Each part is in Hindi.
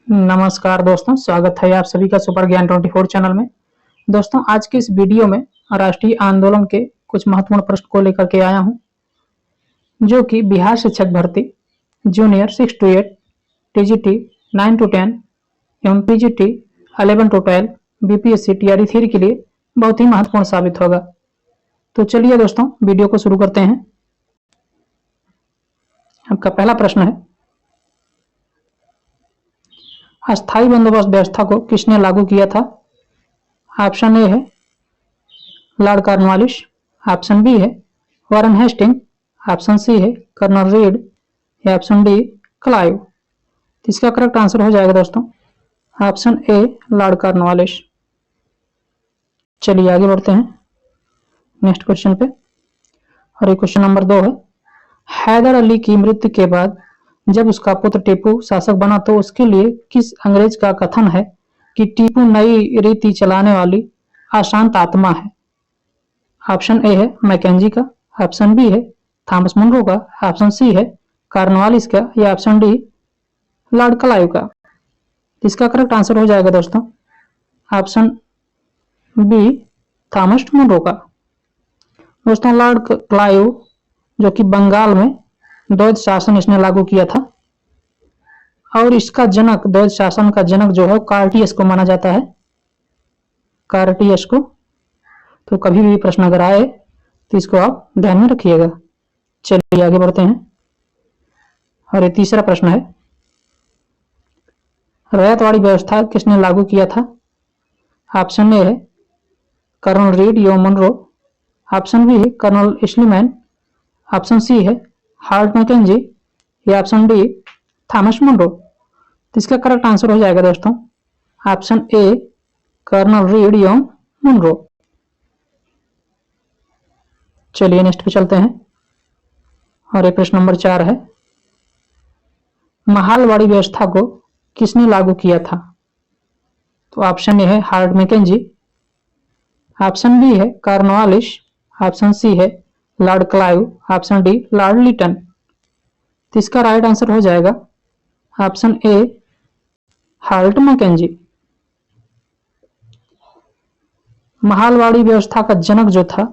नमस्कार दोस्तों, स्वागत है आप सभी का सुपर ज्ञान 24 चैनल में। दोस्तों, आज के इस वीडियो में राष्ट्रीय आंदोलन के कुछ महत्वपूर्ण प्रश्न को लेकर के आया हूं, जो कि बिहार शिक्षक भर्ती जूनियर 6 to 8, टीजीटी 9 to 10 एवं पीजीटी 11 to 12 बीपीएससी टीआरई 3 के लिए बहुत ही महत्वपूर्ण साबित होगा। तो चलिए दोस्तों, वीडियो को शुरू करते हैं। आपका पहला प्रश्न है, अस्थायी बंदोबस्त व्यवस्था को किसने लागू किया था? ऑप्शन ए है लॉर्ड कॉर्नवालिस, ऑप्शन बी है वारन हेस्टिंग, ऑप्शन सी है कर्नल रीड या ऑप्शन डी क्लाइव। इसका करेक्ट आंसर हो जाएगा दोस्तों ऑप्शन ए लॉर्ड कॉर्नवालिस। चलिए आगे बढ़ते हैं नेक्स्ट क्वेश्चन पे। और ये क्वेश्चन नंबर 2 है, हैदर अली की मृत्यु के बाद जब उसका पुत्र टीपू शासक बना तो उसके लिए किस अंग्रेज का कथन है कि टीपू नई रीति चलाने वाली अशांत आत्मा है? ऑप्शन ए है मैकेंजी का, ऑप्शन बी है थॉमस मुनरो का, ऑप्शन सी है कॉर्नवालिस का या ऑप्शन डी लॉर्ड क्लाइव का। इसका करेक्ट आंसर हो जाएगा दोस्तों ऑप्शन बी थॉमस मुनरो का। दोस्तों, लॉर्ड क्लाइव जो कि बंगाल में द्वैध शासन इसने लागू किया था और इसका जनक, द्वैध शासन का जनक जो है कार्टियस को माना जाता है, कार्टियस को। तो कभी भी प्रश्न अगर आए तो इसको आप ध्यान में रखिएगा। चलिए आगे बढ़ते हैं। और ये तीसरा प्रश्न है, रैयतवाड़ी व्यवस्था किसने लागू किया था? ऑप्शन ए है कर्नल रीड या मुनरो, ऑप्शन बी है कर्नल स्लीमैन, ऑप्शन सी है हार्ट मैकेंजी या ऑप्शन डी थॉमस मुनरो। तो इसका करेक्ट आंसर हो जाएगा दोस्तों ऑप्शन ए कर्नल रीड या मुनरो। चलिए नेक्स्ट पे चलते हैं। और ये प्रश्न नंबर 4 है, महालवाड़ी व्यवस्था को किसने लागू किया था? तो ऑप्शन ए है हार्ट मैकेंजी, ऑप्शन बी है कॉर्नवालिस, ऑप्शन सी है Lord Clive, option D Lord Lytton. तो इसका राइट आंसर हो जाएगा ऑप्शन ए हार्ट मैकेंजी। महालवाड़ी व्यवस्था का जनक जो था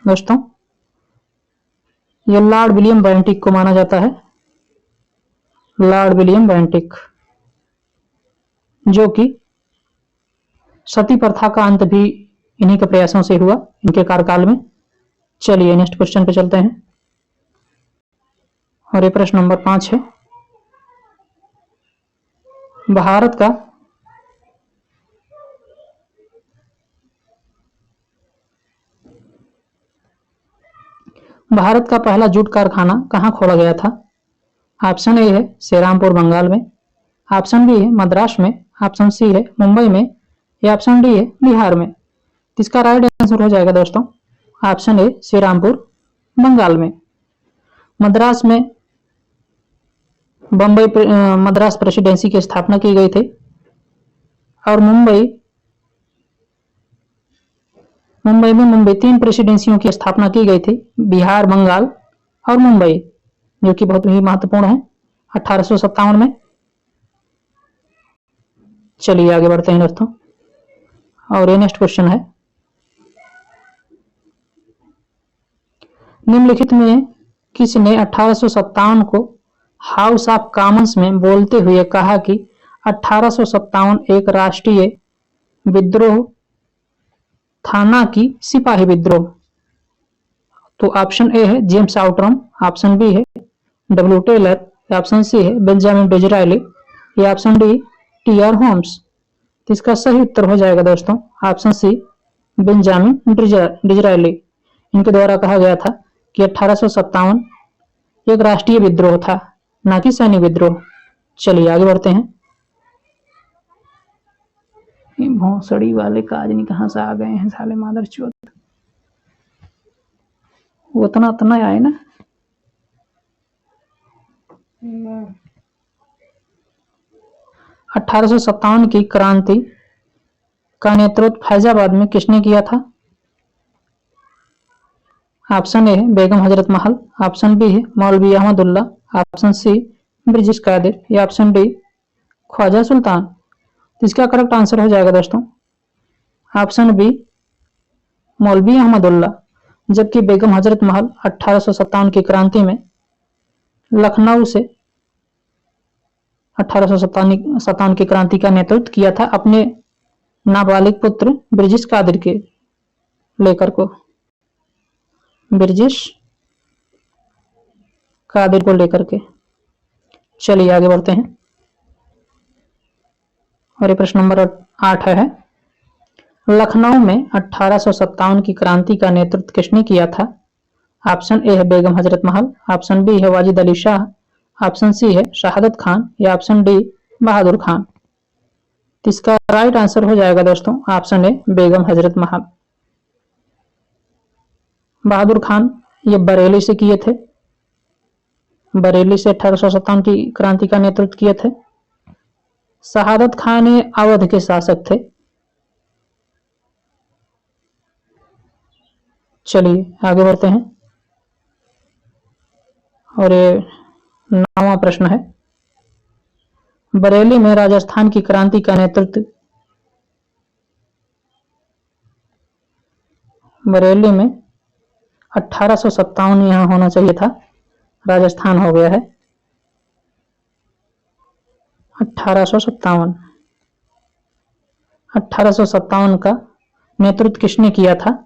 दोस्तों, यह लॉर्ड विलियम बेंटिक को माना जाता है, लॉर्ड विलियम बेंटिक, जो कि सती प्रथा का अंत भी इन्हीं के प्रयासों से हुआ, इनके कार्यकाल में। चलिए नेक्स्ट क्वेश्चन पे चलते हैं। और ये प्रश्न नंबर 5 है, भारत का पहला जूट कारखाना कहां खोला गया था? ऑप्शन ए है श्रीरामपुर बंगाल में, ऑप्शन बी है मद्रास में, ऑप्शन सी है मुंबई में या ऑप्शन डी है बिहार में। इसका राइट आंसर हो जाएगा दोस्तों ऑप्शन ए श्रीरामपुर बंगाल में। मद्रास में मद्रास प्रेसिडेंसी की स्थापना की गई थी और मुंबई में 3 प्रेसिडेंसियों की स्थापना की गई थी, बिहार, बंगाल और मुंबई, जो कि बहुत ही महत्वपूर्ण है 1857 में। चलिए आगे बढ़ते हैं दोस्तों। और ये नेक्स्ट क्वेश्चन है, निम्नलिखित में किसने 1857 को हाउस ऑफ कॉमन्स में बोलते हुए कहा कि 1857 एक राष्ट्रीय विद्रोह था, ना कि सिपाही विद्रोह? तो ऑप्शन ए है जेम्स आउटरम, ऑप्शन बी है डब्ल्यू टेलर, ऑप्शन सी है बेंजामिन डिज़रायली या ऑप्शन डी टी.आर. होम्स। तो इसका सही उत्तर हो जाएगा दोस्तों ऑप्शन सी बेंजामिन डिज़रायली। इनके द्वारा कहा गया था कि 1857 एक राष्ट्रीय विद्रोह था, ना कि सैनिक विद्रोह। चलिए आगे बढ़ते हैं। भौसड़ी वाले काजनी कहां से आ गए हैं साले मादरचोद, उतना आए ना। ना 1857 की क्रांति का नेतृत्व फैजाबाद में किसने किया था? ऑप्शन ए है बेगम हजरत महल, ऑप्शन बी है मौलवी अहमदुल्ला, ऑप्शन सी ब्रिजेश कादिर या ऑप्शन डी ख्वाजा सुल्तान। तो इसका करेक्ट आंसर हो जाएगा दोस्तों ऑप्शन बी मौलवी अहमदुल्ला। जबकि बेगम हजरत महल 1857 की क्रांति में लखनऊ से 1857 की क्रांति का नेतृत्व किया था अपने नाबालिग पुत्र ब्रिजेश कादिर के लेकर को ब्रिजेश कादिर को लेकर के। चलिए आगे बढ़ते हैं और ये प्रश्न नंबर 8 है लखनऊ में 1857 की क्रांति का नेतृत्व किसने किया था? ऑप्शन ए है बेगम हजरत महल, ऑप्शन बी है वाजिद अली शाह, ऑप्शन सी है शहादत खान या ऑप्शन डी बहादुर खान। तो इसका राइट आंसर हो जाएगा दोस्तों ऑप्शन ए बेगम हजरत महल। बहादुर खान ये बरेली से किए थे, बरेली से 1857 की क्रांति का नेतृत्व किए थे। शहादत खान ये अवध के शासक थे। चलिए आगे बढ़ते हैं और ये 9वां प्रश्न है बरेली में राजस्थान की क्रांति का नेतृत्व बरेली में 1857 यहां होना चाहिए था, राजस्थान हो गया है 1857। 1857 का नेतृत्व किसने किया था?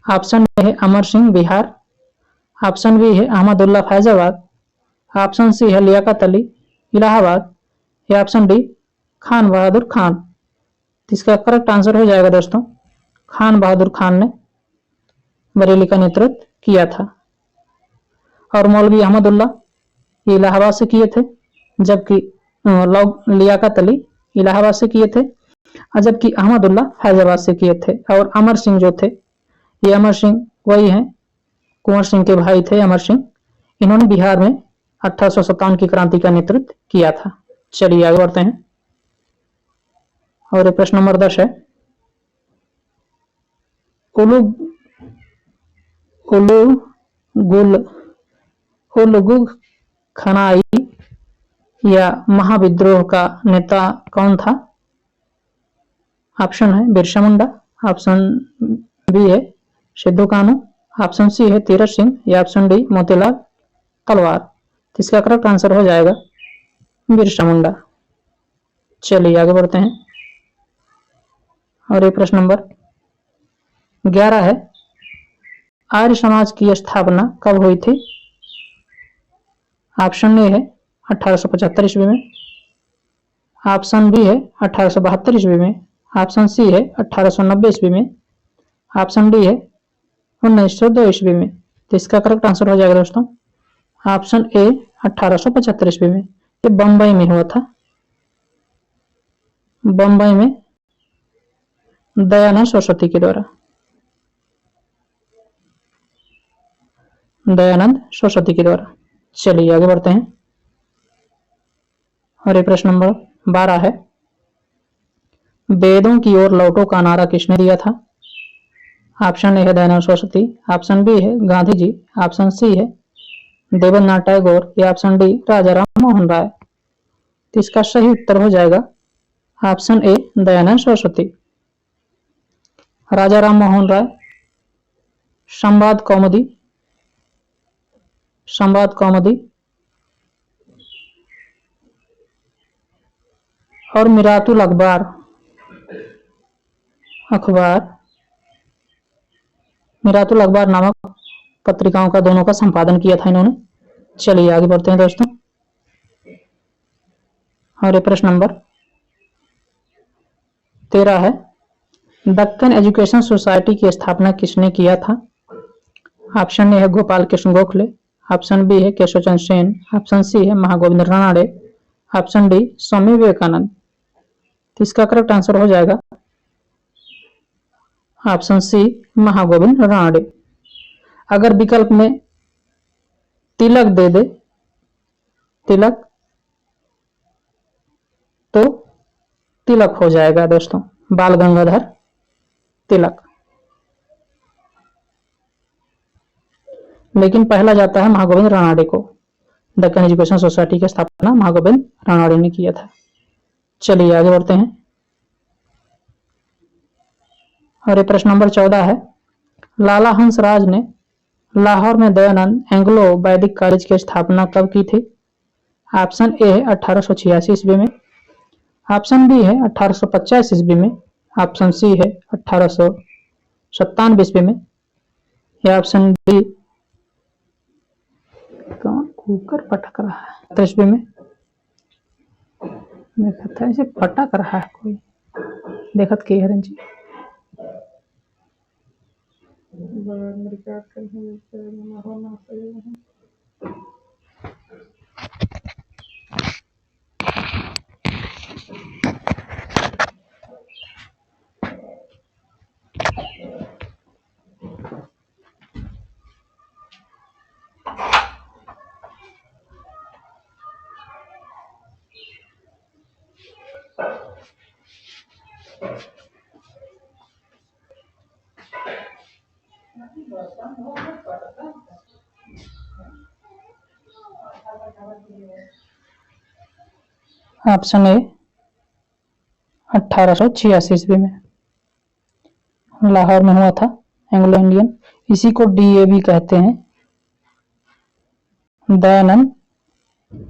ऑप्शन ए है अमर सिंह बिहार, ऑप्शन बी है अहमदुल्ला फैजाबाद, ऑप्शन सी है लियाकत अली इलाहाबाद या ऑप्शन डी खान बहादुर खान। तो इसका करेक्ट आंसर हो जाएगा दोस्तों खान बहादुर खान ने बरेली का नेतृत्व किया था। और मौलवी अहमदुल्ला ये इलाहाबाद से किए थे, जबकि लियाकत अली इलाहाबाद से किए थे और जबकि अहमदुल्ला फैजाबाद से किए थे। और अमर सिंह जो थे ये अमर सिंह वही हैं कुंवर सिंह के भाई थे अमर सिंह, इन्होंने बिहार में 1857 की क्रांति का नेतृत्व किया था। चलिए आगे बढ़ते हैं और प्रश्न नंबर 10 है उलुगुल खनाई या महाविद्रोह का नेता कौन था? ऑप्शन है बिरसा मुंडा, ऑप्शन बी है सिद्धू कानू, ऑप्शन सी है तीरथ सिंह या ऑप्शन डी मोतीलाल तलवार। तो इसका करेक्ट आंसर हो जाएगा बिरसा मुंडा। चलिए आगे बढ़ते हैं और ये प्रश्न नंबर 11 है आर्य समाज की स्थापना कब हुई थी? ऑप्शन ए है 1875 ईस्वी में, ऑप्शन बी है 1872 ईस्वी में, ऑप्शन सी है 1890 ईस्वी में, ऑप्शन डी है 1902 ईस्वी में। तो इसका करेक्ट आंसर हो जाएगा दोस्तों ऑप्शन ए 1875 ईस्वी में। ये बम्बई में हुआ था, बम्बई में दयानंद सरस्वती के द्वारा, दयानंद सरस्वती के द्वारा। चलिए आगे बढ़ते हैं और ये प्रश्न नंबर 12 है वेदों की ओर लौटो का नारा किसने दिया था? ऑप्शन ए है दयानंद सरस्वती, ऑप्शन बी है गांधी जी, ऑप्शन सी है देवेंद्रनाथ टैगोर या ऑप्शन डी राजा राम मोहन राय। तो इसका सही उत्तर हो जाएगा ऑप्शन ए दयानंद सरस्वती। राजा राम मोहन राय संवाद कौमुदी और मिरातुल अखबार मिरातुल अखबार नामक पत्रिकाओं का दोनों का संपादन किया था इन्होंने। चलिए आगे बढ़ते हैं दोस्तों और ये प्रश्न नंबर 13 है दक्कन एजुकेशन सोसाइटी की स्थापना किसने किया था? ऑप्शन ए है गोपाल कृष्ण गोखले, ऑप्शन बी है केशव चंद्र सेन, ऑप्शन सी है महागोविंद रानड़े, ऑप्शन डी स्वामी विवेकानंद। तो इसका करेक्ट आंसर हो जाएगा ऑप्शन सी महागोविंद रानड़े। अगर विकल्प में तिलक दे दे तिलक तो तिलक हो जाएगा दोस्तों बाल गंगाधर तिलक, लेकिन पहला जाता है महागोविंद रानड़े को। दक्कन एजुकेशन सोसाइटी की स्थापना महागोविंद रानड़े ने किया था। चलिए आगे बढ़ते हैं। और ये प्रश्न नंबर 14 है, लाला हंसराज ने लाहौर में दयानंद एंग्लो वैदिक कॉलेज की स्थापना कब की थी? ऑप्शन ए है 1886 ईस्वी में, ऑप्शन बी है 1850 ईस्वी में, ऑप्शन सी है 1897 ईस्वी में, या ऑप्शन डी कुकर पटक रहा है ईस्वी में। देखा था इसे पटक रहा है कोई, देखत के हरन जी ऑप्शन ए 1886 ईस्वी में लाहौर में हुआ था एंग्लो इंडियन, इसी को डीएवी कहते हैं, दयानंद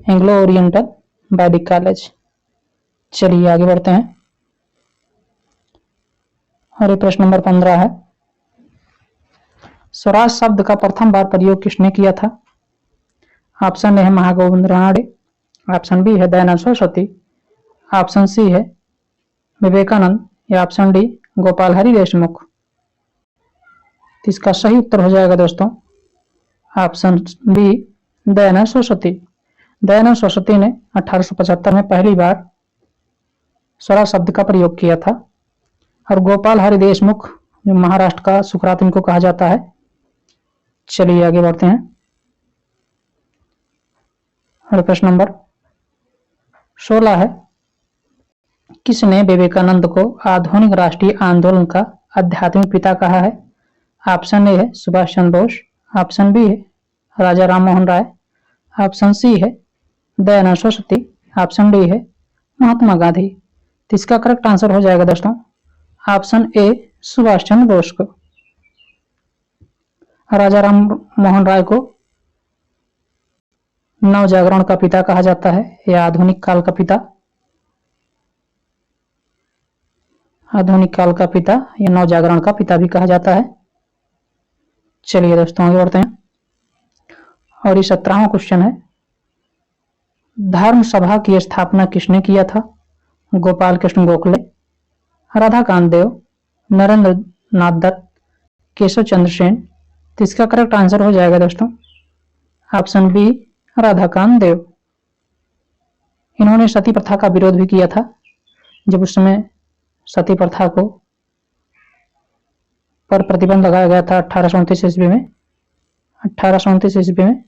एंग्लो ओरिएंटल वैदिक कॉलेज। चलिए आगे बढ़ते हैं। और ये प्रश्न नंबर 15 है, स्वराज शब्द का प्रथम बार प्रयोग किसने किया था? ऑप्शन ए है महागोविंद रानडे, ऑप्शन बी है दयानंद सरस्वती, ऑप्शन सी है विवेकानंद, या ऑप्शन डी गोपाल हरि देशमुख। इसका सही उत्तर हो जाएगा दोस्तों ऑप्शन बी दयानंद सरस्वती। दयानंद सरस्वती ने 1875 में पहली बार स्वराज शब्द का प्रयोग किया था। और गोपाल हरि देशमुख जो महाराष्ट्र का सुकरात इनको कहा जाता है। चलिए आगे बढ़ते हैं। और प्रश्न नंबर 16 है, किसने विवेकानंद को आधुनिक राष्ट्रीय आंदोलन का आध्यात्मिक पिता कहा है? ऑप्शन ए है सुभाष चंद्र बोस, ऑप्शन बी है राजा राम मोहन राय, ऑप्शन सी है दयानंद सरस्वती, ऑप्शन डी है महात्मा गांधी। तो इसका करेक्ट आंसर हो जाएगा दोस्तों ऑप्शन ए सुभाष चंद्र बोस को। राजा राम मोहन राय को नव जागरण का पिता कहा जाता है या आधुनिक काल का पिता, आधुनिक काल का पिता या नव जागरण का पिता भी कहा जाता है। चलिए दोस्तों आगे बढ़ते हैं। और ये 17वां क्वेश्चन है, धर्म सभा की स्थापना किसने किया था? गोपाल कृष्ण गोखले, राधाकांत देव, नरेंद्र नाथ दत्त, केशव चंद्र सेन। तो इसका करेक्ट आंसर हो जाएगा दोस्तों ऑप्शन बी राधाकांत देव। इन्होंने सती प्रथा का विरोध भी किया था जब उस समय सती प्रथा को पर प्रतिबंध लगाया गया था 1829 ईस्वी में। 1829 ईस्वी में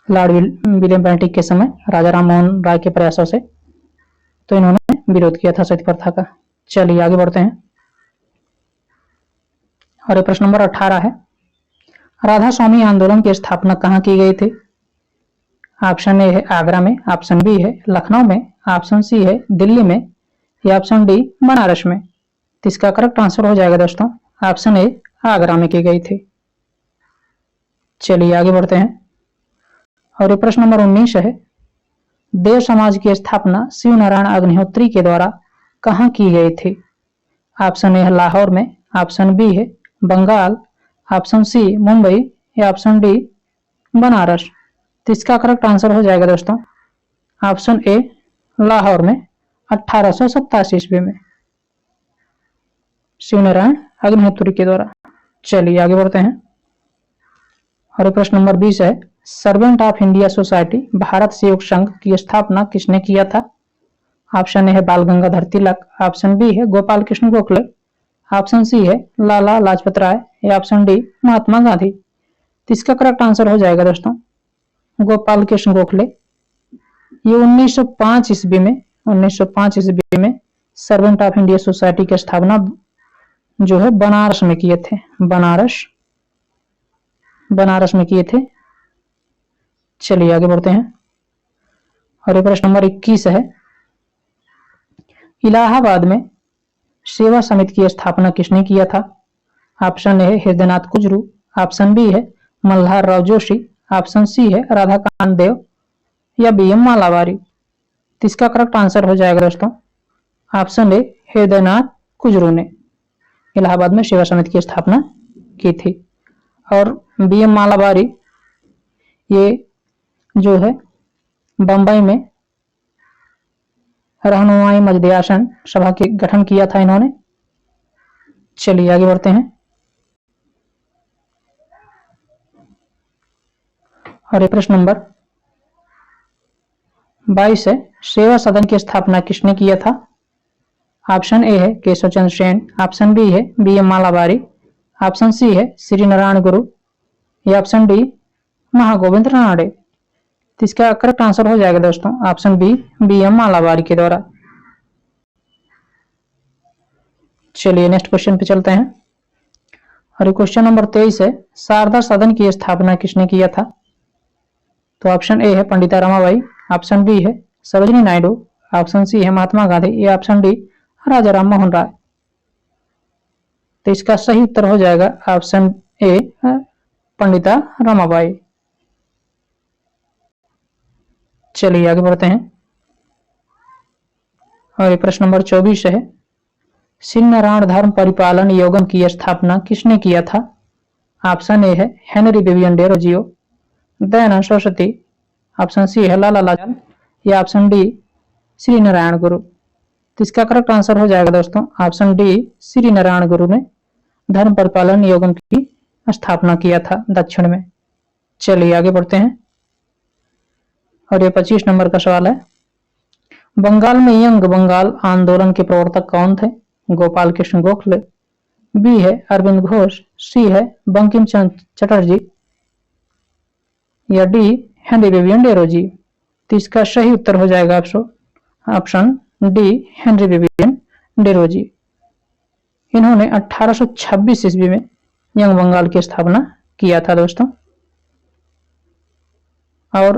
लॉर्ड विलियम बेंटिक के समय राजा राम मोहन राय के प्रयासों से तो इन्होंने विरोध किया था सती प्रथा का। चलिए आगे बढ़ते हैं। और ये प्रश्न नंबर 18 है, राधा स्वामी आंदोलन की स्थापना कहाँ की गई थी? ऑप्शन ए है आगरा में, ऑप्शन बी है लखनऊ में, ऑप्शन सी है दिल्ली में, या ऑप्शन डी बनारस में। तो इसका करेक्ट आंसर हो जाएगा दोस्तों ऑप्शन ए आगरा में की गई थी। चलिए आगे बढ़ते हैं। और ये प्रश्न नंबर 19 है, देव समाज की स्थापना शिव नारायण अग्निहोत्री के द्वारा कहाँ की गई थी? ऑप्शन ए है लाहौर में, ऑप्शन बी है बंगाल, ऑप्शन सी मुंबई, या ऑप्शन डी बनारस। तो इसका करेक्ट आंसर हो जाएगा दोस्तों ऑप्शन ए लाहौर में 1887 ईस्वी में शिवनारायण अग्निहोत्री के द्वारा। चलिए आगे बढ़ते हैं। और प्रश्न नंबर 20 है, servant of India society Bharat Sevak Sangh की स्थापना किसने किया था? ऑप्शन ए है बाल गंगाधर तिलक, ऑप्शन बी है गोपाल कृष्ण गोखले, ऑप्शन सी है लाला लाजपत राय, या ऑप्शन डी महात्मा गांधी। तो इसका करेक्ट आंसर हो जाएगा दोस्तों गोपाल कृष्ण गोखले। ये 1905 ईस्वी में सर्वेंट ऑफ इंडिया सोसाइटी की स्थापना जो है बनारस में किए थे, बनारस में किए थे। चलिए आगे बढ़ते हैं। और ये प्रश्न नंबर 21 है, इलाहाबाद में सेवा समिति की स्थापना किसने किया था? ऑप्शन ए है हृदयनाथ कुजरू, ऑप्शन बी है मल्हार राव जोशी, ऑप्शन सी है राधाकांत देव या बी एम मालावारी। तो इसका करेक्ट आंसर हो जाएगा दोस्तों ऑप्शन ए हृदयनाथ कुजरू ने इलाहाबाद में सेवा समिति की स्थापना की थी। और बी एम मालावारी ये जो है बंबई में रहनुमाई मजदयासन सभा के गठन किया था इन्होंने। चलिए आगे बढ़ते हैं। और प्रश्न नंबर 22 है सेवा सदन की स्थापना किसने किया था? ऑप्शन ए है केशव चंद्र सेन, ऑप्शन बी है बी एम मालावारी, ऑप्शन सी है श्री नारायण गुरु या ऑप्शन डी महागोविंद रानड़े। तो इसका करेक्ट आंसर हो जाएगा दोस्तों ऑप्शन बी एम मालावारी के द्वारा। चलिए नेक्स्ट क्वेश्चन पे चलते हैं। और क्वेश्चन नंबर 23 है शारदा सदन की स्थापना किसने किया था? तो ऑप्शन ए है पंडिता रमाबाई, ऑप्शन बी है सरोजिनी नायडू, ऑप्शन सी है महात्मा गांधी या ऑप्शन डी राजा राम मोहन राय। तो इसका सही उत्तर हो जाएगा ऑप्शन ए पंडिता रमाबाई। चलिए आगे बढ़ते हैं। और प्रश्न नंबर 24 है श्री नारायण धर्म परिपालन योगम की स्थापना किसने किया था? ऑप्शन ए है Henry Vivian Derozio, Dayanand Saraswati, option C है लाला लाजपत या ऑप्शन डी श्री नारायण गुरु। तो इसका करेक्ट आंसर हो जाएगा दोस्तों ऑप्शन डी श्री नारायण गुरु ने धर्म परिपालन योगम की स्थापना किया था दक्षिण में। चलिए आगे बढ़ते हैं। और ये 25 नंबर का सवाल है बंगाल में यंग बंगाल आंदोलन के प्रवर्तक कौन थे? गोपाल कृष्ण गोखले, बी है अरविंद घोष, सी है बंकिम चंद्र चटर्जी या डी हेनरी विवियन डेरोजी। तो इसका सही उत्तर हो जाएगा ऑप्शन डी हेनरी विवियन डेरोजी। इन्होंने 1826 ईस्वी में यंग बंगाल की स्थापना किया था दोस्तों। और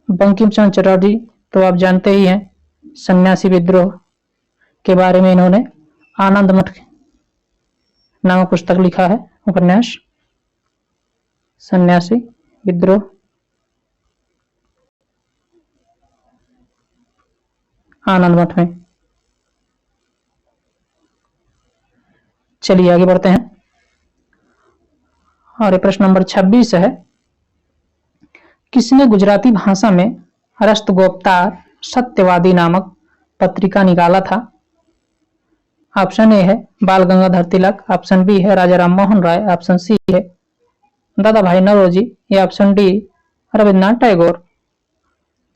बंकिम चंद्र चटर्जी तो आप जानते ही हैं सन्यासी विद्रोह के बारे में इन्होंने आनंद मठ नामक पुस्तक लिखा है, उपन्यास सन्यासी विद्रोह। आनंद मठ में। चलिए आगे बढ़ते हैं। और प्रश्न नंबर 26 है किसने गुजराती भाषा में रस्तगोप्तार सत्यवादी नामक पत्रिका निकाला था? ऑप्शन ए है बाल गंगाधर तिलक, ऑप्शन बी है राजा राम मोहन राय, ऑप्शन सी है दादा भाई नौरोजी या ऑप्शन डी रविन्द्रनाथ टैगोर।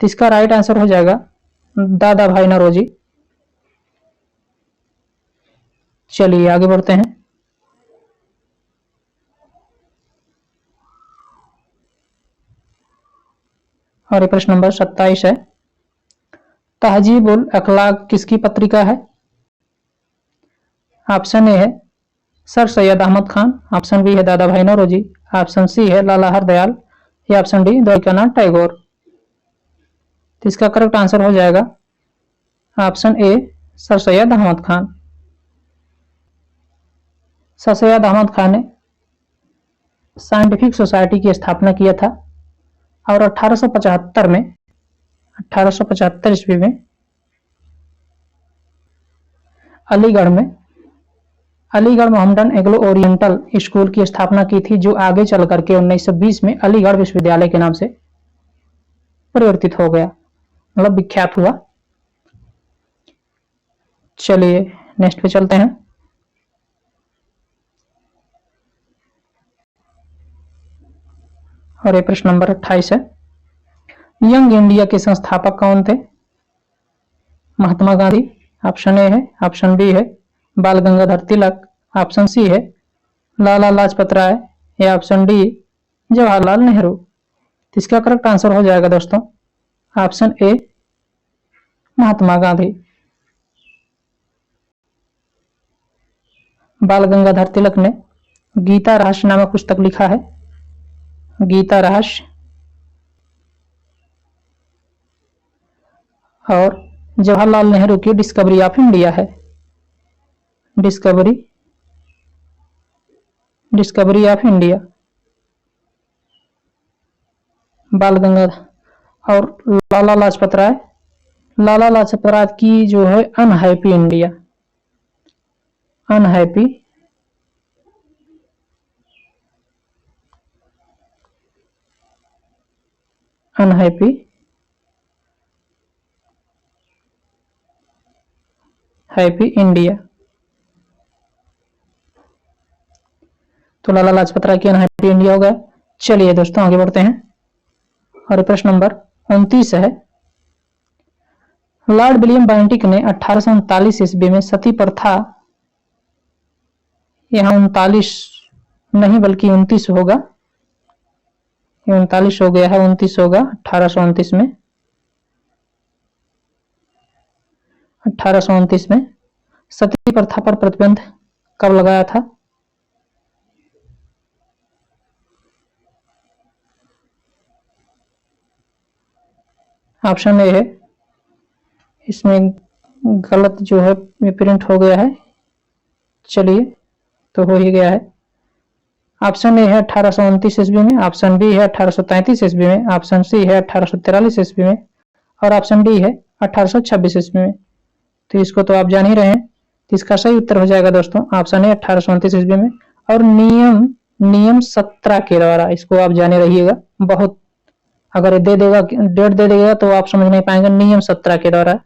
तो इसका राइट आंसर हो जाएगा दादा भाई नौरोजी। चलिए आगे बढ़ते हैं। और प्रश्न नंबर 27 है तहजीबुल अखलाक किसकी पत्रिका है? ऑप्शन ए है Sir Syed Ahmad Khan, option B है दादा भाई नौरोजी, ऑप्शन सी है लाला हरदयाल या ऑप्शन डी द्वारकानाथ टैगोर। तो इसका करेक्ट आंसर हो जाएगा option A Sir Syed Ahmad Khan. Sir Syed Ahmad Khan ने साइंटिफिक सोसाइटी की स्थापना किया था और 1875 ईस्वी में अलीगढ़ मोहम्मदन एग्लो ओरिएंटल स्कूल की स्थापना की थी, जो आगे चल करके 1920 में अलीगढ़ विश्वविद्यालय के नाम से परिवर्तित हो गया, मतलब विख्यात हुआ। चलिए नेक्स्ट पे चलते हैं। और ये प्रश्न नंबर 28 है यंग इंडिया के संस्थापक कौन थे? महात्मा गांधी, ऑप्शन ए है, ऑप्शन बी है बाल गंगाधर तिलक, ऑप्शन सी है लाला लाजपत राय या ऑप्शन डी जवाहरलाल नेहरू। तो इसका करेक्ट आंसर हो जाएगा दोस्तों ऑप्शन ए महात्मा गांधी। बाल गंगाधर तिलक ने गीता रहस्य नामक पुस्तक लिखा है, गीता रहस्य। और जवाहरलाल नेहरू की डिस्कवरी ऑफ इंडिया है। डिस्कवरी डिस्कवरी ऑफ इंडिया बाल गंगाधर। और लाला लाजपत राय, लाला लाजपत राय की जो है unhappy India, unhappy unhappy happy India. तो लाला लाजपत राय की अनहैप्पी इंडिया हो गया। चलिए दोस्तों आगे बढ़ते हैं और प्रश्न नंबर 29 है। लॉर्ड विलियम बेंटिक ने 1839 ईस्वी में सती प्रथा, यहाँ 39 नहीं बल्कि 29 होगा, ये 39 हो गया है, 29 होगा। 1829 में 1829 में सती प्रथा पर प्रतिबंध कब लगाया था? ऑप्शन ए है, इसमें गलत जो है प्रिंट हो गया है, चलिए तो हो ही गया है। ऑप्शन ए है 1829 ईस्वी में, ऑप्शन बी है 1833 ईस्वी में, ऑप्शन सी है 1843 ईस्वी में और ऑप्शन डी है 1826 ईस्वी में। तो इसको तो आप जान ही रहे हैं, तो इसका सही उत्तर हो जाएगा दोस्तों ऑप्शन ए 1829 ईस्वी में। और नियम 17 के द्वारा, इसको आप जाने रहिएगा, बहुत अगर दे देगा डेट दे देगा तो आप समझ नहीं पाएंगे। नियम 17 के द्वारा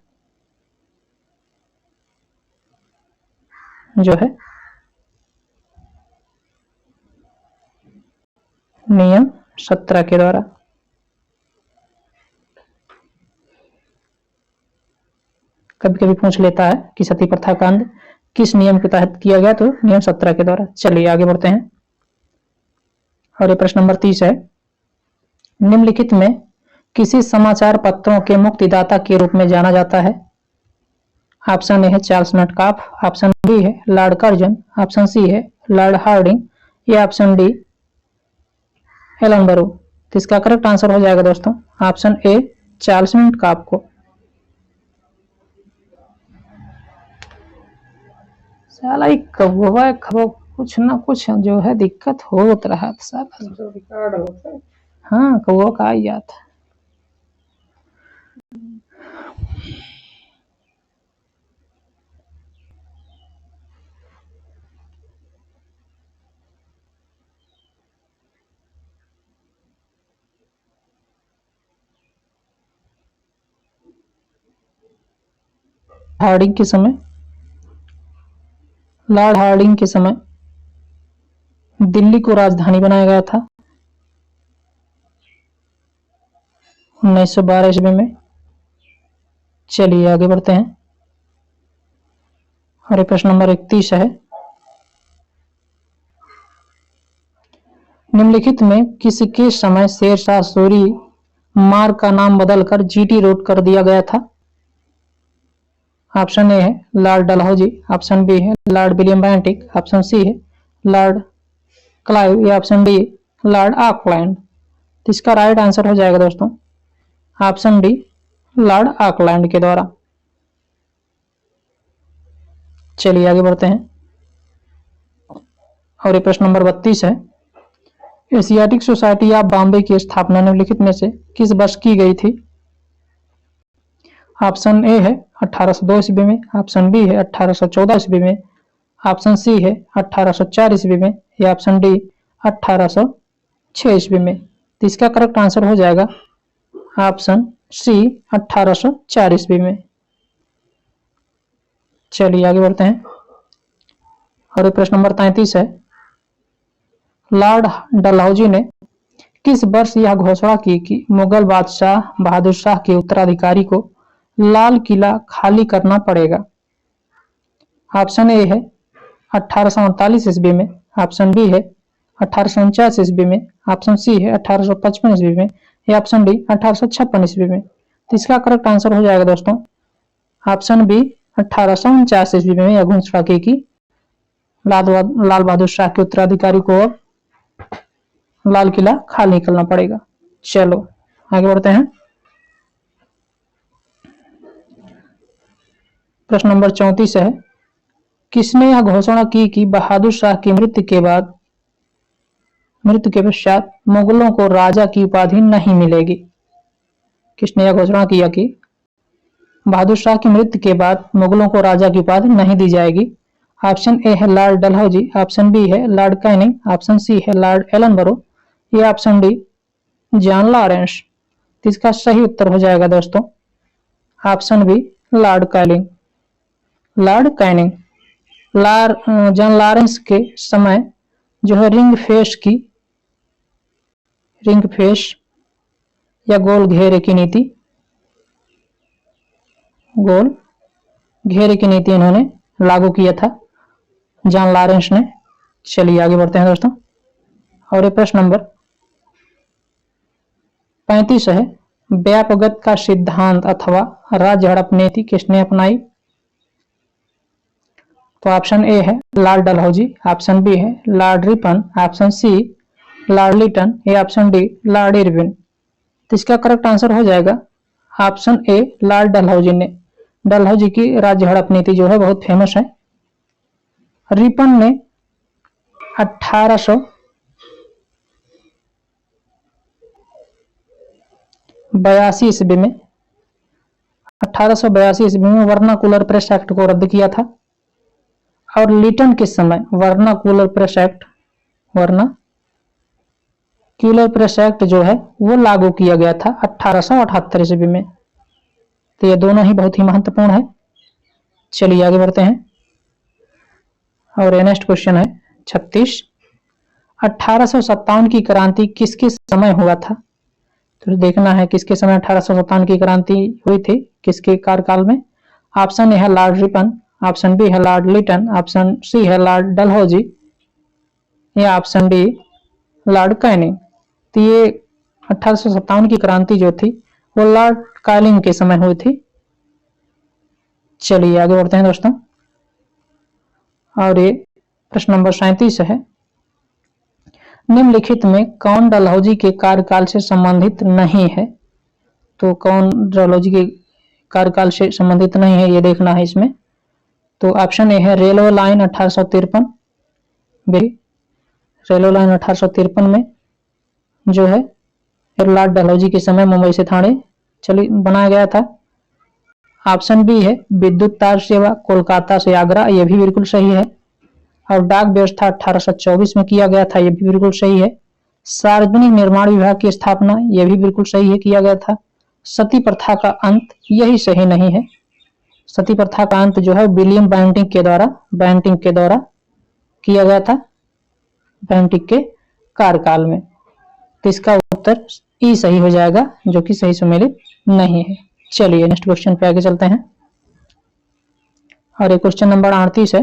जो है नियम 17 के द्वारा। कभी कभी पूछ लेता है कि सती प्रथा का अंत किस नियम के तहत किया गया, तो नियम 17 के द्वारा। चलिए आगे बढ़ते हैं और ये प्रश्न नंबर 30 है। निम्नलिखित में किसी समाचार पत्रों के मुक्तिदाता के रूप में जाना जाता है? ऑप्शन ए है चार्ल्स मेटकाफ, ऑप्शन बी है लॉर्ड कर्जन, ऑप्शन सी है लॉर्ड हार्डिंग या ऑप्शन डी एलनबरो। तो इसका करेक्ट आंसर हो जाएगा दोस्तों ऑप्शन ए चार्ल्स मेटकाफ को। साला एक कौवा कुछ ना कुछ जो है दिक्कत हो रहा था साला, रिकॉर्ड होता है। हाँ कौवा का आ जाता। हार्डिंग के समय, लॉर्ड हार्डिंग के समय दिल्ली को राजधानी बनाया गया था 1912 ईस्वी में। चलिए आगे बढ़ते हैं और ये प्रश्न नंबर 31 है। निम्नलिखित में किसके समय शेरशाह सूरी मार्ग का नाम बदलकर जीटी रोड कर दिया गया था? ऑप्शन ए है लॉर्ड डलहौजी, ऑप्शन बी है Lord William Bentinck, option C है लॉर्ड क्लाइव या ऑप्शन डी लॉर्ड ऑकलैंड। तो इसका राइट आंसर हो जाएगा दोस्तों ऑप्शन डी लॉर्ड ऑकलैंड के द्वारा। चलिए आगे बढ़ते हैं और ये प्रश्न नंबर 32 है। एशियाटिक सोसाइटी ऑफ बॉम्बे की स्थापना निम्नलिखित में से किस वर्ष की गई थी? ऑप्शन ए है 1802 ईस्वी में, ऑप्शन बी है 1814 ईस्वी में, ऑप्शन सी है 1804 ईस्वी में या ऑप्शन डी 1806 ईस्वी में। तो इसका करेक्ट आंसर हो जाएगा ऑप्शन सी 1804 ईस्वी में। चलिए आगे बढ़ते हैं और प्रश्न नंबर 33 है। लॉर्ड डलहौजी ने किस वर्ष यह घोषणा की कि मुगल बादशाह बहादुर शाह के उत्तराधिकारी को लाल किला खाली करना पड़ेगा? ऑप्शन ए है 1839 ईस्वी में, ऑप्शन बी है 1849 ईस्वी में, ऑप्शन सी है 1855 ईस्वी में या ऑप्शन डी 1856 ईस्वी में। तो इसका करेक्ट आंसर हो जाएगा दोस्तों ऑप्शन बी 1849 ईस्वी में यह घोषणा की कि लाल बहादुर शाह के उत्तराधिकारी को लाल किला खाली करना पड़ेगा। चलो आगे बढ़ते हैं प्रश्न नंबर 34 है, किसने यह घोषणा की कि बहादुर शाह की मृत्यु के पश्चात मुगलों को राजा की उपाधि नहीं मिलेगी? किसने यह घोषणा किया कि बहादुर शाह की मृत्यु के बाद मुगलों को राजा की उपाधि नहीं दी जाएगी? ऑप्शन ए है लॉर्ड डलहौजी, ऑप्शन बी है लॉर्ड कैनिंग, ऑप्शन सी है लॉर्ड एलनबरो या ऑप्शन डी जॉन लॉरेंस। इसका सही उत्तर हो जाएगा दोस्तों option B Lord Canning. Lord Canning John Lawrence के समय जो है रिंग फेस या गोल घेरे की नीति इन्होंने लागू किया था जॉन लॉरेंस ने। चलिए आगे बढ़ते हैं दोस्तों। और ये प्रश्न नंबर 35 है, व्यापगत का सिद्धांत अथवा राज्य हड़प नीति किसने अपनाई? तो ऑप्शन ए है लॉर्ड डलहौजी, ऑप्शन बी है Lord Ripon, option C Lord Lytton या ऑप्शन डी लॉर्ड इरविन। तो इसका करेक्ट आंसर हो जाएगा ऑप्शन ए लॉर्ड डलहौजी ने। डलहौजी की राज्य हड़प नीति जो है बहुत फेमस है। रिपन ने 1882 ईस्वी में वर्नाकुलर प्रेस एक्ट को रद्द किया था और लिटन के समय वर्नाकुलर प्रेस एक्ट जो है वो लागू किया गया था 1878 ईस्वी में। तो ये दोनों ही बहुत ही महत्वपूर्ण है। चलिए आगे बढ़ते हैं। और नेक्स्ट क्वेश्चन है 36, 1857 की क्रांति किसके समय हुआ था? तो देखना है किसके समय 1857 की क्रांति हुई थी, किसके कार्यकाल में। ऑप्शन ए है लॉर्ड रिपन, ऑप्शन बी है लॉर्ड लिटन, ऑप्शन सी है लॉर्ड डलहौजी या ऑप्शन डी लॉर्ड कैनिंग। तो ये 1857 की क्रांति जो थी वो लॉर्ड कैनिंग के समय हुई थी। चलिए आगे बढ़ते हैं दोस्तों। और ये प्रश्न नंबर 37 है, निम्नलिखित में कौन डलहौजी के कार्यकाल से संबंधित नहीं है? तो कौन डलहौजी के कार्यकाल से संबंधित नहीं है ये देखना है इसमें। तो ऑप्शन ए है रेलवे लाइन 1853, रेलवे लाइन 1853 में जो है लॉर्ड डलहौजी के समय मुंबई से ठाणे बनाया गया था। ऑप्शन बी है विद्युत तार सेवा कोलकाता से आगरा, यह भी बिल्कुल सही है। और डाक व्यवस्था 1824 में किया गया था, यह भी बिल्कुल सही है। सार्वजनिक निर्माण विभाग की स्थापना, यह भी बिल्कुल सही है, किया गया था। सती प्रथा का अंत, यही सही नहीं है। सती प्रथा का अंत जो है विलियम बेंटिक के द्वारा किया गया था, बेंटिक के कार्यकाल में। तो इसका उत्तर ई सही हो जाएगा जो कि सही सम्मिलित नहीं है। चलिए नेक्स्ट क्वेश्चन पे आगे चलते हैं। और ये क्वेश्चन नंबर 38 है,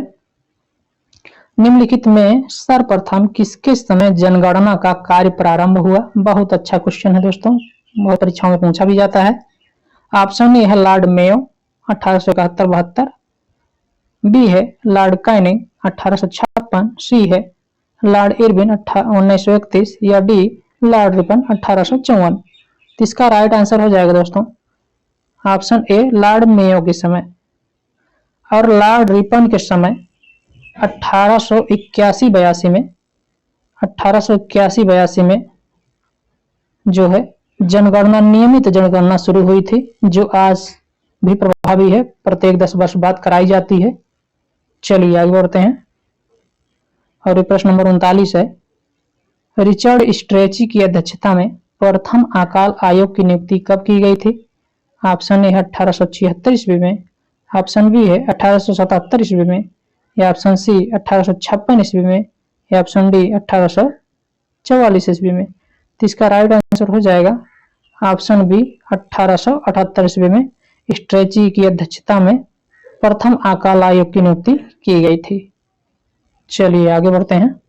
निम्नलिखित में सर्वप्रथम किसके समय जनगणना का कार्य प्रारंभ हुआ? बहुत अच्छा क्वेश्चन है दोस्तों, बहुत परीक्षाओं में पूछा भी जाता है। ऑप्शन ए है लॉर्ड मेयो 1871-72, बी है लॉर्ड कैनिंग 1856, सी है लॉर्ड इरविन 1931 या डी लॉर्ड रिपन 1854। इसका राइट आंसर हो जाएगा दोस्तों ऑप्शन ए लॉर्ड मेयो के समय। और लॉर्ड रिपन के समय 1881-82 में जो है जनगणना, नियमित जनगणना शुरू हुई थी, जो आज भी प्रभावी है, प्रत्येक 10 वर्ष बाद कराई जाती है। चलिए आगे बढ़ते हैं। और ये प्रश्न नंबर 39 है, रिचर्ड स्ट्रेची की अध्यक्षता में प्रथम अकाल आयोग की नियुक्ति कब की गई थी? ऑप्शन ए है 1876 ईस्वी में, ऑप्शन बी है 1877 ईस्वी में या ऑप्शन सी 1856 ईस्वी में या ऑप्शन डी 1844 ईस्वी में। तो इसका राइट आंसर हो जाएगा ऑप्शन बी 1878 ईस्वी में स्ट्रेची की अध्यक्षता में प्रथम अकाल आयोग की नियुक्ति की गई थी। चलिए आगे बढ़ते हैं।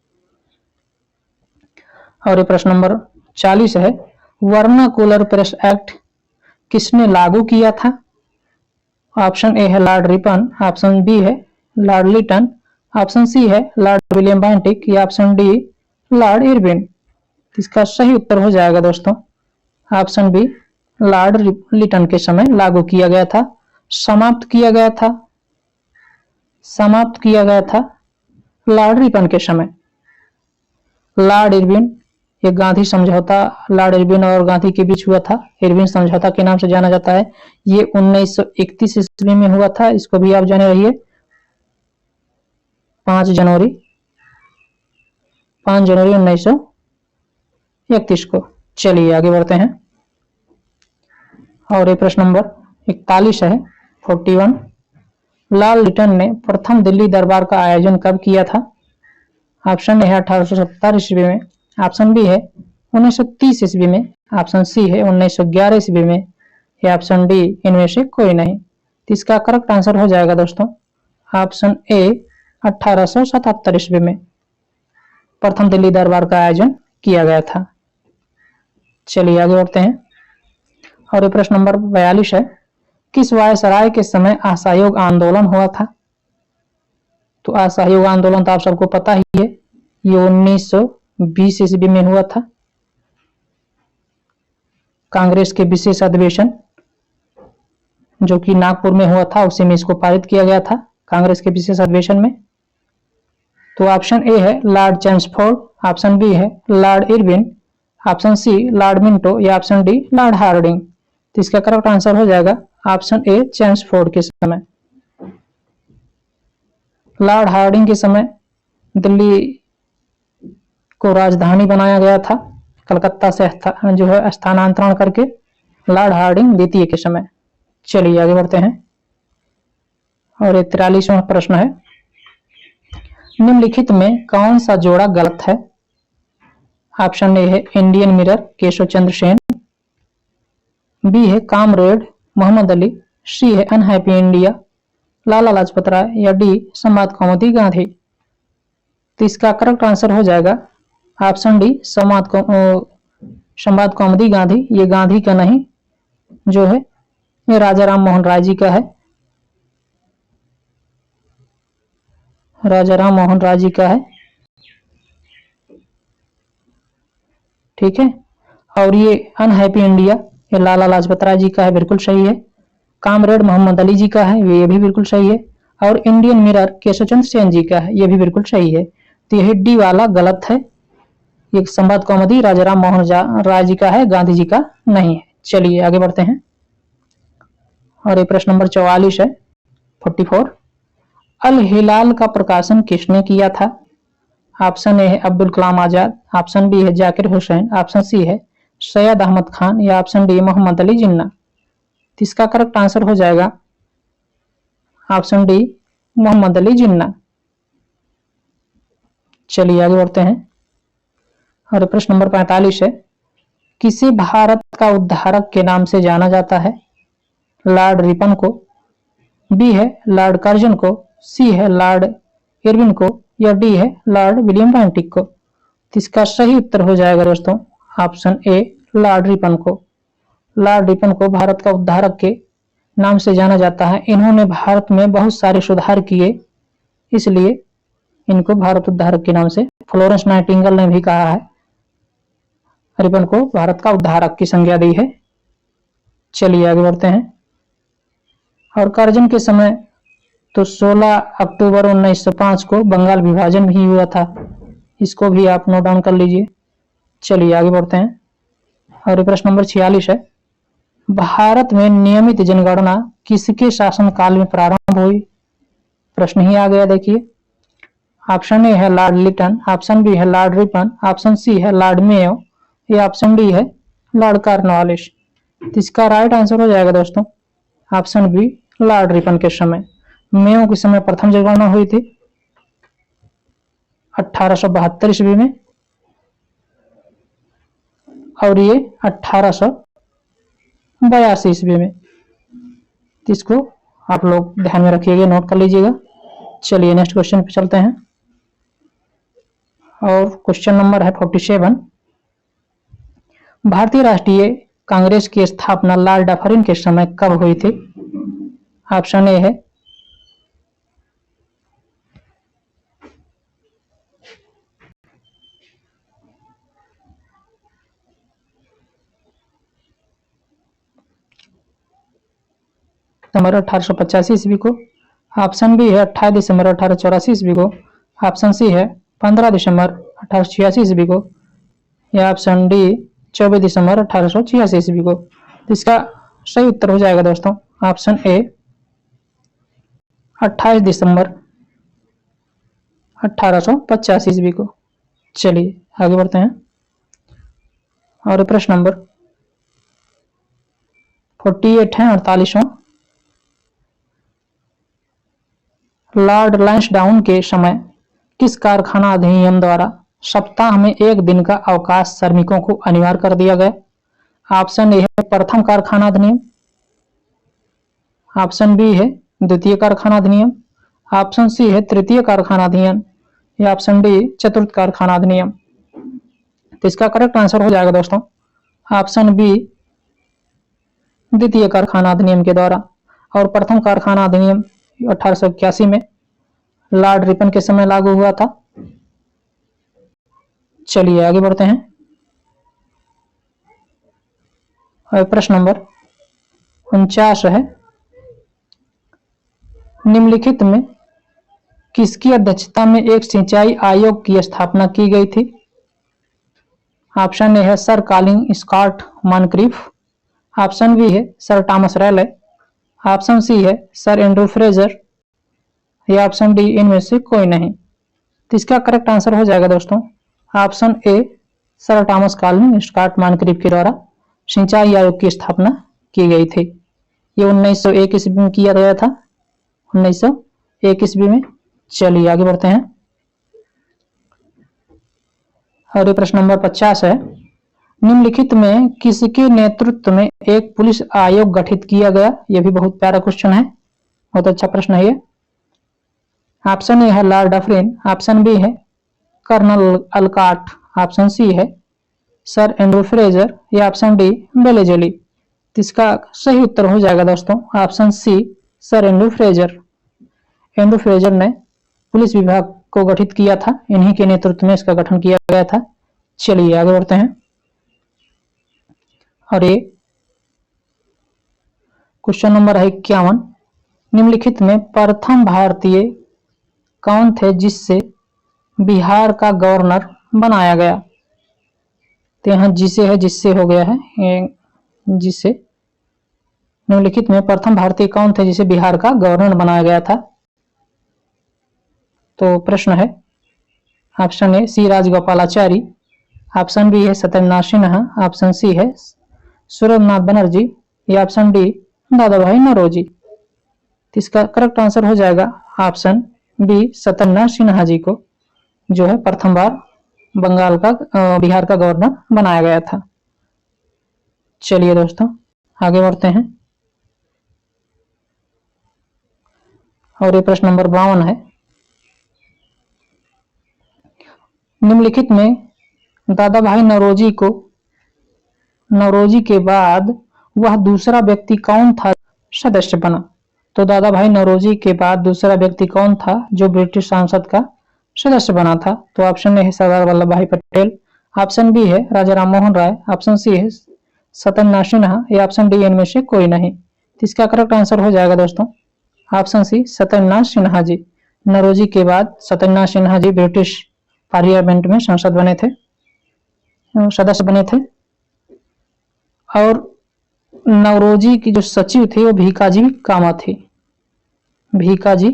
और ये प्रश्न नंबर 40 है, वर्नाकुलर प्रेस एक्ट किसने लागू किया था? ऑप्शन ए है लॉर्ड रिपन, ऑप्शन बी है लॉर्ड लिटन, ऑप्शन सी है लॉर्ड विलियम बेंटिक या ऑप्शन डी लॉर्ड इरविन। इसका सही उत्तर हो जाएगा दोस्तों ऑप्शन बी लॉर्ड लिटन के समय लागू किया गया था, समाप्त किया गया था समाप्त किया गया था? लॉर्ड रिपन के समय। लॉर्ड इरविन, ये गांधी समझौता लॉर्ड इरविन और गांधी के बीच हुआ था, इरविन समझौता के नाम से जाना जाता है। ये 1931 ईस्वी में हुआ था, इसको भी आप जाने रहिए। 5 जनवरी 1931 को। चलिए आगे बढ़ते हैं। और ये प्रश्न नंबर 41 है, 41। लॉर्ड लिटन ने प्रथम दिल्ली दरबार का आयोजन कब किया था? ऑप्शन ए है 1870 ईस्वी में, ऑप्शन बी है 1930 ईस्वी में, ऑप्शन सी है 1911 ईस्वी में, या ऑप्शन डी इनमें से कोई नहीं। तो इसका करेक्ट आंसर हो जाएगा दोस्तों ऑप्शन ए 1877 ईस्वी में प्रथम दिल्ली दरबार का आयोजन किया गया था। चलिए आगे बढ़ते हैं। और ये प्रश्न नंबर 42 है, किस वायसराय के समय असहयोग आंदोलन हुआ था? तो असहयोग आंदोलन तो आप सबको पता ही है, ये 1920 ईस्वी में हुआ था। कांग्रेस के विशेष अधिवेशन जो कि नागपुर में हुआ था, उसी में इसको पारित किया गया था, कांग्रेस के विशेष अधिवेशन में। तो ऑप्शन ए है लॉर्ड चैम्सफोर्ड, ऑप्शन बी है Lord Irwin, option C Lord Minto, या ऑप्शन डी लॉर्ड हार्डिंग। तो इसका करेक्ट आंसर हो जाएगा ऑप्शन ए चैम्सफोर्ड के समय। लॉर्ड हार्डिंग के समय दिल्ली को राजधानी बनाया गया था, कलकत्ता से जो है स्थानांतरण करके, लॉर्ड हार्डिंग द्वितीय के समय। चलिए आगे बढ़ते हैं। और ये 43वां प्रश्न है, निम्नलिखित में कौन सा जोड़ा गलत है? ऑप्शन ए है Indian mirror Keshav Chandra Sen, B है कामरेड मोहम्मद अली, सी है अनहैप्पी इंडिया लाला लाजपत राय, या डी संवाद कौमुदी गांधी। तो इसका करेक्ट आंसर हो जाएगा ऑप्शन डी संवाद कौमुदी गांधी। ये गांधी का नहीं, जो है ये राजा राम मोहन राय जी का है, राजा राम मोहन राय जी का है, ठीक है। और ये अनहैप्पी इंडिया ये लाला लाजपत राय जी का है, बिल्कुल सही है। कामरेड मोहम्मद अली जी का है, ये भी बिल्कुल सही है। और इंडियन मिरर केशव चंद्र सेन जी का है, ये भी बिल्कुल सही है। तो यह डी वाला गलत है, ये संवाद कौमुदी राजा राम मोहन राय जी का है, गांधी जी का नहीं है। चलिए आगे बढ़ते हैं। और ये प्रश्न नंबर 44 है, 44। अल हिलाल का प्रकाशन किसने किया था? ऑप्शन ए है अब्दुल कलाम आजाद, ऑप्शन बी है जाकिर हुसैन, ऑप्शन सी है सैयद अहमद खान, या ऑप्शन डी मोहम्मद अली जिन्ना। तो इसका करेक्ट आंसर हो जाएगा ऑप्शन डी मोहम्मद अली जिन्ना। चलिए आगे बढ़ते हैं। और प्रश्न नंबर 45 है, किसे भारत का उद्धारक के नाम से जाना जाता है? लॉर्ड रिपन को, बी है लॉर्ड कर्जन को, सी है लॉर्ड इरविन को, या डी है लॉर्ड विलियम बेंटिक को। तो इसका सही उत्तर हो जाएगा दोस्तों ऑप्शन ए लॉर्ड रिपन को। लॉर्ड रिपन को भारत का उद्धारक के नाम से जाना जाता है। इन्होंने भारत में बहुत सारे सुधार किए, इसलिए इनको भारत उद्धारक के नाम से, फ्लोरेंस नाइटिंगेल ने भी कहा है रिपन को भारत का उद्धारक की संज्ञा दी है। चलिए आगे बढ़ते हैं। और कर्जन के समय तो 16 अक्टूबर 1905 को बंगाल विभाजन भी हुआ था, इसको भी आप नोट डाउन कर लीजिए। चलिए आगे बढ़ते हैं। और प्रश्न नंबर 46 है, भारत में नियमित जनगणना किसके शासनकाल में प्रारंभ हुई? प्रश्न ही आ गया, देखिए। ऑप्शन ए है लॉर्ड लिटन, ऑप्शन बी है लॉर्ड रिपन, ऑप्शन सी है लॉर्ड मेयो, या ऑप्शन डी है लॉर्ड कॉर्नवालिस। तो इसका राइट आंसर हो जाएगा दोस्तों ऑप्शन बी लॉर्ड रिपन के समय। मेयो के समय प्रथम जनगणना हुई थी 1872 ईस्वी में, और ये 1882 ईस्वी में। इसको आप लोग ध्यान में रखिएगा, नोट कर लीजिएगा। चलिए नेक्स्ट क्वेश्चन पे चलते हैं। और क्वेश्चन नंबर है 47। भारतीय राष्ट्रीय कांग्रेस की स्थापना लॉर्ड डफरिन के समय कब हुई थी? ऑप्शन ए है सितंबर 1885 ईस्वी को, ऑप्शन बी है 28 दिसंबर 1884 ईस्वी को। ऑप्शन सी है 15 दिसंबर 1886 ईस्वी को। या ऑप्शन डी 24 दिसंबर 1886 ईस्वी को। तो इसका सही उत्तर हो जाएगा दोस्तों ऑप्शन ए 28 दिसंबर 1885 ईस्वी को। चलिए आगे बढ़ते हैं और प्रश्न नंबर 48 है 48वां। लॉर्ड लैंसडाउन के समय किस कारखाना अधिनियम द्वारा सप्ताह में एक दिन का अवकाश श्रमिकों को अनिवार्य कर दिया गया? ऑप्शन ए है प्रथम कारखाना अधिनियम। ऑप्शन बी है द्वितीय कारखाना अधिनियम। ऑप्शन सी है तृतीय कारखाना अधिनियम। या ऑप्शन डी चतुर्थ कारखाना अधिनियम। तो इसका करेक्ट आंसर हो जाएगा दोस्तों ऑप्शन बी द्वितीय कारखाना अधिनियम के द्वारा। और प्रथम कारखाना अधिनियम 1881 में लॉर्ड रिपन के समय लागू हुआ था। चलिए आगे बढ़ते हैं और प्रश्न नंबर 49 है। निम्नलिखित में किसकी अध्यक्षता में एक सिंचाई आयोग की स्थापना की गई थी? ऑप्शन ए है sir Colin Scott Moncrieff. Option B है sir Thomas Raleigh. Option C है सर एंड्रू फ्रेजर। या ऑप्शन डी इनमें से कोई नहीं। तो इसका करेक्ट आंसर हो जाएगा दोस्तों option A sir Thomas Colin Scott Moncrieff के द्वारा सिंचाई आयोग की स्थापना की गई थी। ये 1901 ईस्वी में किया गया था। 1901 ईस्वी में। चलिए आगे बढ़ते हैं और ये प्रश्न नंबर 50 है। निम्नलिखित में किसके नेतृत्व में एक पुलिस आयोग गठित किया गया? यह भी बहुत प्यारा क्वेश्चन है, बहुत अच्छा प्रश्न है ये। ऑप्शन ए है लॉर्ड डफरिन। ऑप्शन बी है कर्नल अलकाट। ऑप्शन सी है सर एंड्रू फ्रेजर। या ऑप्शन डी बेलेजेली। तो इसका सही उत्तर हो जाएगा दोस्तों option C Sir Andrew Fraser. Andrew Fraser ने पुलिस विभाग को गठित किया था। इन्हीं के नेतृत्व में इसका गठन किया गया था। चलिए आगे बढ़ते हैं और ये क्वेश्चन नंबर है 51। निम्नलिखित में प्रथम भारतीय कौन थे जिससे बिहार का गवर्नर बनाया गया? तो यहाँ जिसे है जिससे हो गया है जिससे। निम्नलिखित में प्रथम भारतीय कौन थे जिसे बिहार का गवर्नर बनाया गया था? तो प्रश्न है option A C Rajagopalachari. Option B है सत्येंद्रनाथ सिन्हा। ऑप्शन सी है सूरजनाथ बनर्जी। या ऑप्शन डी दादा भाई नौरोजी। तो इसका करेक्ट आंसर हो जाएगा ऑप्शन बी सत्येंद्रनाथ सिन्हा जी को, जो है प्रथम बार बंगाल का बिहार का गवर्नर बनाया गया था। चलिए दोस्तों आगे बढ़ते हैं और ये प्रश्न नंबर 52 है। निम्नलिखित में दादा भाई नौरोजी के बाद वह दूसरा व्यक्ति कौन था सदस्य बना? तो दादा भाई नौरोजी के बाद दूसरा व्यक्ति कौन था जो ब्रिटिश संसद का सदस्य बना था? तो ऑप्शन ए है सरदार वल्लभ भाई पटेल। ऑप्शन बी है राजा राम मोहन राय। ऑप्शन सी है सत्येंद्रनाथ सिन्हा। या ऑप्शन डी इनमें से कोई नहीं। तो इसका करेक्ट आंसर हो जाएगा दोस्तों ऑप्शन सी सत्येंद्रनाथ सिन्हा जी। नौरोजी के बाद सत्येंद्रनाथ सिन्हा जी ब्रिटिश पार्लियामेंट में संसद बने थे, सदस्य बने थे। और नौरोजी की जो सचिव थी वो भीकाजी कामा थी। भीकाजी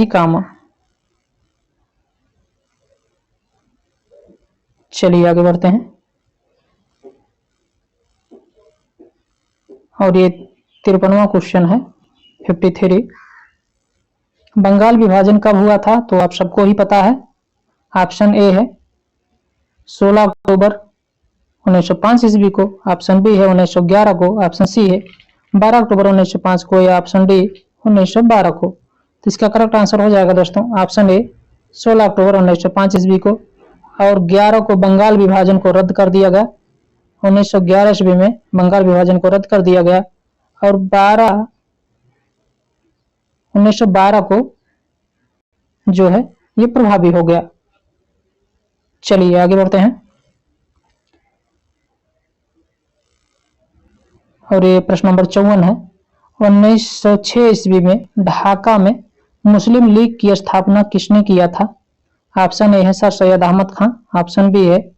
कामा। चलिए आगे बढ़ते हैं और ये 53वां क्वेश्चन है 53। बंगाल विभाजन कब हुआ था? तो आप सबको ही पता है। ऑप्शन ए है 16 अक्टूबर 1905 ईस्वी को। ऑप्शन बी है 1911 को। ऑप्शन सी है 12 अक्टूबर 1905 को। या ऑप्शन डी 1912 को। तो इसका करेक्ट आंसर हो जाएगा दोस्तों ऑप्शन ए 16 अक्टूबर 1905 ईस्वी को। और 11 को बंगाल विभाजन को रद्द कर दिया गया। 1911 ईस्वी में बंगाल विभाजन को रद्द कर दिया गया और 1912 को जो है ये प्रभावी हो गया। चलिए आगे बढ़ते हैं और ये प्रश्न नंबर 54 है। 1906 ईस्वी में ढाका में मुस्लिम लीग की स्थापना किसने किया था? ऑप्शन ए है Sir Syed Ahmad Khan, option B है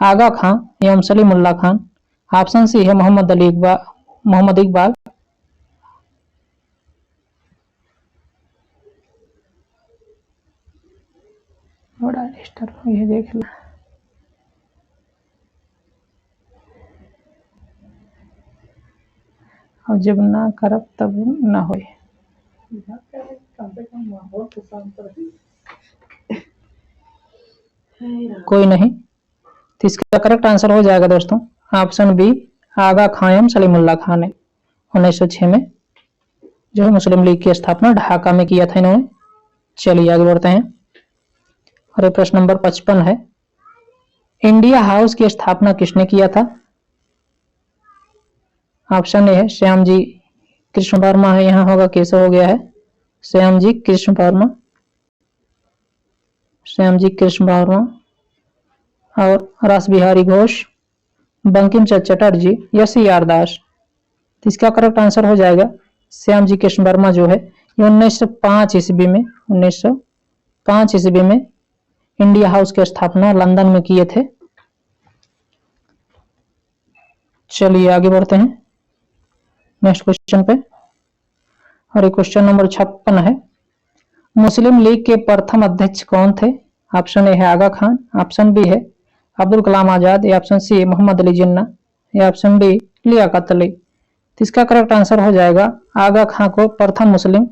आगा खां एवं सलीमुल्लाह खान, ऑप्शन सी है मोहम्मद इकबाल। बड़ा डिस्टर्ब ये देख ला। और जब ना करब तब ना हो। कोई नहीं, तो इसका करेक्ट आंसर हो जाएगा दोस्तों ऑप्शन बी आगा खां एवं सलीमुल्लाह खान ने 1906 में जो है मुस्लिम लीग की स्थापना ढाका में किया था इन्होंने। चलिए आगे बढ़ते हैं। और प्रश्न नंबर 55 है। इंडिया हाउस की स्थापना किसने किया था? ऑप्शन ए है श्याम जी कृष्ण वर्मा है, यहाँ होगा कैसे हो गया है श्याम जी कृष्ण वर्मा, श्याम जी कृष्ण वर्मा और रास बिहारी घोष, बंकिम चंद्र चटर्जी या सी आर दास। तो इसका करेक्ट आंसर हो जाएगा श्याम जी कृष्ण वर्मा जो है ये 1905 ईस्वी में 1905 ईस्वी में इंडिया हाउस की स्थापना लंदन में किए थे। चलिए आगे बढ़ते हैं नेक्स्ट क्वेश्चन पे। और क्वेश्चन नंबर 56 है। मुस्लिम लीग के प्रथम अध्यक्ष कौन थे? ऑप्शन ए है आगा खान, ऑप्शन बी है अब्दुल कलाम आजाद, या ऑप्शन सी मोहम्मद अली जिन्ना, या ऑप्शन डी लियाकत अली। तो इसका करेक्ट आंसर हो जाएगा आगा खान को प्रथम मुस्लिम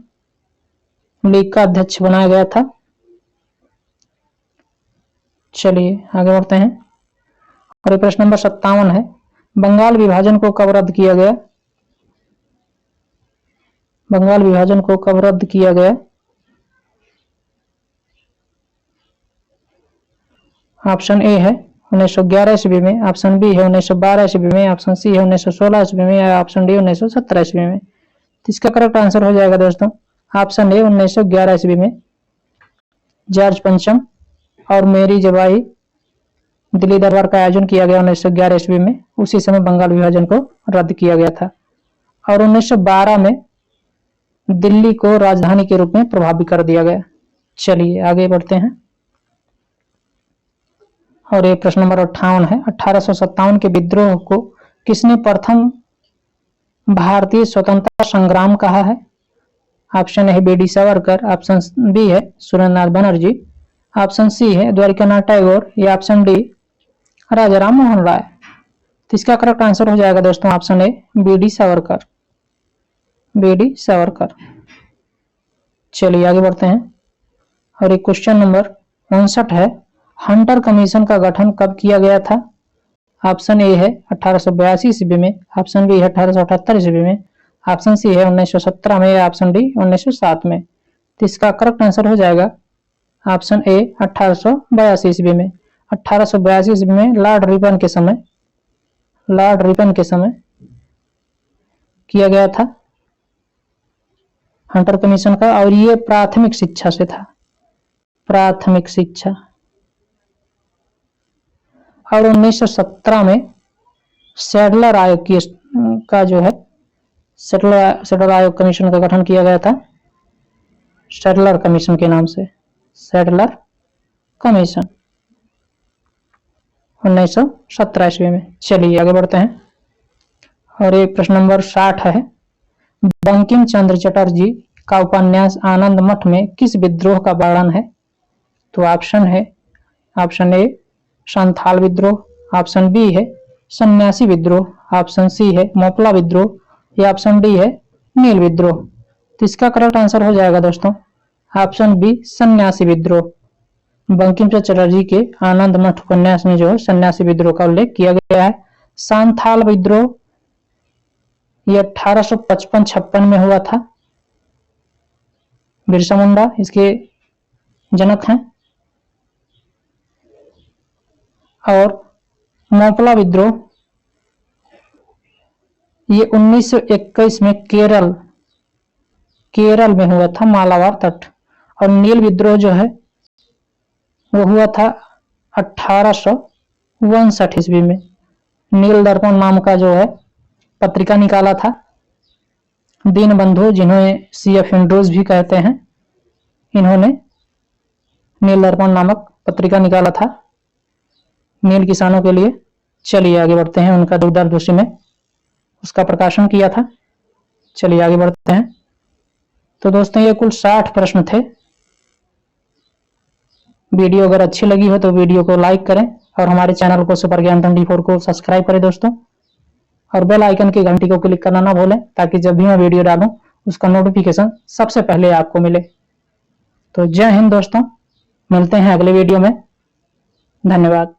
लीग का अध्यक्ष बनाया गया था। चलिए आगे बढ़ते हैं। और प्रश्न नंबर 57 है। बंगाल विभाजन को कब रद्द किया गया? बंगाल विभाजन को कब रद्द किया गया? ऑप्शन ए है 1911 ईस्वी में, ऑप्शन बी है 1912 ईस्वी में, ऑप्शन सी है 1916 ईस्वी में, या ऑप्शन डी 1917 ईस्वी में। तो इसका करेक्ट आंसर हो जाएगा दोस्तों ऑप्शन ए 1911 ईस्वी में। जॉर्ज पंचम और मेरी जबाई दिल्ली दरबार का आयोजन किया गया 1911 ईस्वी में, उसी समय बंगाल विभाजन को रद्द किया गया था। और 1912 में दिल्ली को राजधानी के रूप में प्रभावित कर दिया गया। चलिए आगे बढ़ते हैं। और ये प्रश्न नंबर 58 है। 1857 के विद्रोह को किसने प्रथम भारतीय स्वतंत्रता संग्राम कहा है? ऑप्शन है B D Savarkar, option B है सुरेंद्रनाथ बनर्जी, ऑप्शन सी है द्वारिकानाथ टैगोर, या ऑप्शन डी राजा राम मोहन राय। तो इसका करेक्ट आंसर हो जाएगा दोस्तों option A B D Savarkar, B D Savarkar. चलिए आगे बढ़ते हैं। और एक क्वेश्चन नंबर 59 है। हंटर कमीशन का गठन कब किया गया था? ऑप्शन ए है 1882 ईस्वी में, ऑप्शन बी है 1878 ईस्वी में, ऑप्शन सी है 1917 में, या ऑप्शन डी 1907 में। तो इसका करेक्ट आंसर हो जाएगा ऑप्शन ए 1882 ईस्वी में। 1882 ईस्वी में लॉर्ड रिपन के समय किया गया था हंटर कमीशन का। और ये प्राथमिक शिक्षा से था, प्राथमिक शिक्षा। और 1917 में सैडलर आयोग का जो है सैडलर आयोग कमीशन का गठन किया गया था, सैडलर कमीशन के नाम से, सैडलर कमीशन 1917 ईस्वी में। चलिए आगे बढ़ते हैं। और ये प्रश्न नंबर 60 है। बंकिम चंद्र चटर्जी का उपन्यास आनंद मठ में किस विद्रोह का वर्णन है? तो ऑप्शन है ऑप्शन ए संथाल विद्रोह, ऑप्शन बी है सन्यासी विद्रोह, ऑप्शन सी है मोपला विद्रोह, या ऑप्शन डी है नील विद्रोह। तो इसका करेक्ट आंसर हो जाएगा दोस्तों ऑप्शन बी सन्यासी विद्रोह। बंकिम चंद्र चटर्जी के आनंद मठ उपन्यास में जो है सन्यासी विद्रोह का उल्लेख किया गया है। संथाल विद्रोह ये 1855-56 में हुआ था। बिरसा मुंडा इसके जनक हैं। और मोपला विद्रोह ये 1921 में केरल में हुआ था, मालाबार तट। और नील विद्रोह जो है वो हुआ था 1859 ईस्वी में। नील दर्पण नाम का जो है पत्रिका निकाला था? दीनबंधु, जिन्हें CF विंडोज भी कहते हैं, इन्होंने नील दर्पण नामक पत्रिका निकाला था नील किसानों के लिए। चलिए आगे बढ़ते हैं। उनका दूरदर्शी में उसका प्रकाशन किया था। चलिए आगे बढ़ते हैं। तो दोस्तों ये कुल 60 प्रश्न थे। वीडियो अगर अच्छी लगी हो तो वीडियो को लाइक करें और हमारे चैनल को सुपर ज्ञान 24 को सब्सक्राइब करें दोस्तों, और बेल आइकन की घंटी को क्लिक करना ना भूलें, ताकि जब भी मैं वीडियो डालूं उसका नोटिफिकेशन सबसे पहले आपको मिले। तो जय हिंद दोस्तों, मिलते हैं अगले वीडियो में। धन्यवाद।